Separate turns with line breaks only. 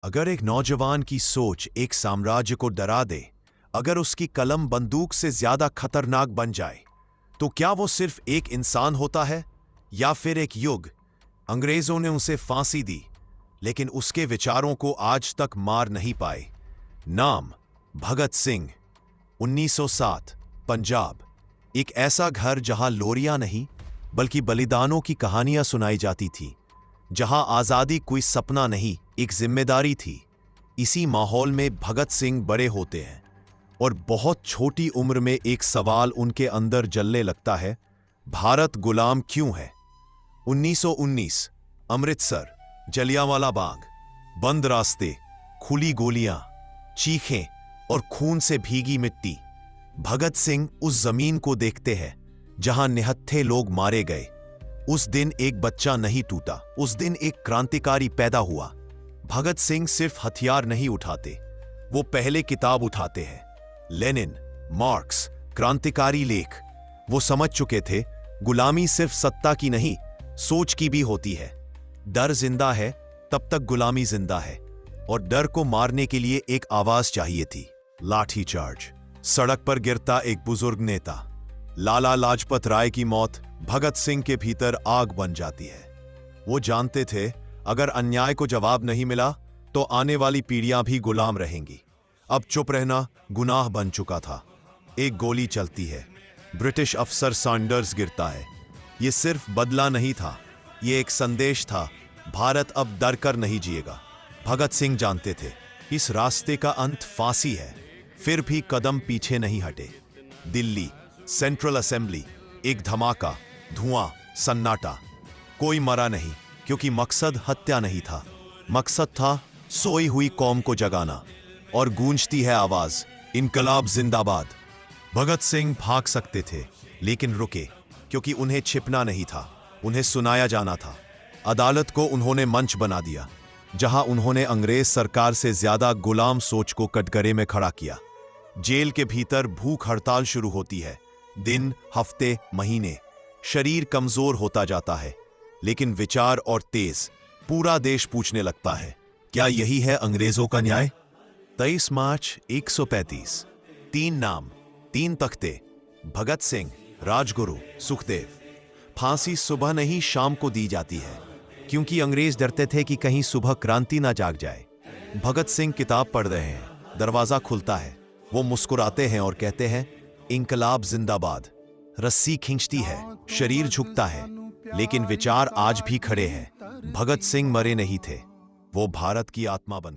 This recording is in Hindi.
अगर एक नौजवान की सोच एक साम्राज्य को डरा दे, अगर उसकी कलम बंदूक से ज्यादा खतरनाक बन जाए, तो क्या वो सिर्फ एक इंसान होता है या फिर एक युग? अंग्रेजों ने उसे फांसी दी, लेकिन उसके विचारों को आज तक मार नहीं पाए। नाम भगत सिंह। 1907 पंजाब। एक ऐसा घर जहां लोरियां नहीं बल्कि बलिदानों की कहानियां सुनाई जाती थी, जहां आजादी कोई सपना नहीं, एक जिम्मेदारी थी। इसी माहौल में भगत सिंह बड़े होते हैं और बहुत छोटी उम्र में एक सवाल उनके अंदर जलने लगता है, भारत गुलाम क्यों है? 1919 अमृतसर, जलियांवाला बाग। बंद रास्ते, खुली गोलियां, चीखें और खून से भीगी मिट्टी। भगत सिंह उस जमीन को देखते हैं जहां निहत्थे लोग मारे गए। उस दिन एक बच्चा नहीं टूटा, उस दिन एक क्रांतिकारी पैदा हुआ। भगत सिंह सिर्फ हथियार नहीं उठाते, वो पहले किताब उठाते हैं। लेनिन, मार्क्स, क्रांतिकारी लेख। वो समझ चुके थे गुलामी सिर्फ सत्ता की नहीं, सोच की भी होती है। डर जिंदा है तब तक गुलामी जिंदा है, और डर को मारने के लिए एक आवाज चाहिए थी। लाठी चार्ज। सड़क पर गिरता एक बुजुर्ग नेता। लाला लाजपत राय की मौत भगत सिंह के भीतर आग बन जाती है। वो जानते थे अगर अन्याय को जवाब नहीं मिला तो आने वाली पीढ़ियां भी गुलाम रहेंगी। अब चुप रहना गुनाह बन चुका था। एक गोली चलती है, ब्रिटिश अफसर सैंडर्स गिरता है। यह सिर्फ बदला नहीं था, यह एक संदेश था, भारत अब डर कर नहीं जिएगा। भगत सिंह जानते थे इस रास्ते का अंत फांसी है, फिर भी कदम पीछे नहीं हटे। दिल्ली, सेंट्रल असेंबली, एक धमाका, धुआं, सन्नाटा। कोई मरा नहीं, क्योंकि मकसद हत्या नहीं था, मकसद था सोई हुई कौम को जगाना। और गूंजती है आवाज, इनकलाब जिंदाबाद। भगत सिंह भाग सकते थे, लेकिन रुके, क्योंकि उन्हें छिपना नहीं था, उन्हें सुनाया जाना था। अदालत को उन्होंने मंच बना दिया, जहां उन्होंने अंग्रेज सरकार से ज्यादा गुलाम सोच को कटघरे में खड़ा किया। जेल के भीतर भूख हड़ताल शुरू होती है। दिन, हफ्ते, महीने। शरीर कमजोर होता जाता है, लेकिन विचार और तेज। पूरा देश पूछने लगता है, क्या यही है अंग्रेजों का न्याय? 23 मार्च 135। 3 नाम, 3 तख्ते। भगत सिंह, राजगुरु, सुखदेव। फांसी सुबह नहीं शाम को दी जाती है, क्योंकि अंग्रेज डरते थे कि कहीं सुबह क्रांति ना जाग जाए। भगत सिंह किताब पढ़ रहे हैं, दरवाजा खुलता है। वो मुस्कुराते हैं और कहते हैं, इंकलाब जिंदाबाद। रस्सी खींचती है, शरीर झुकता है, लेकिन विचार आज भी खड़े हैं। भगत सिंह मरे नहीं थे, वो भारत की आत्मा बन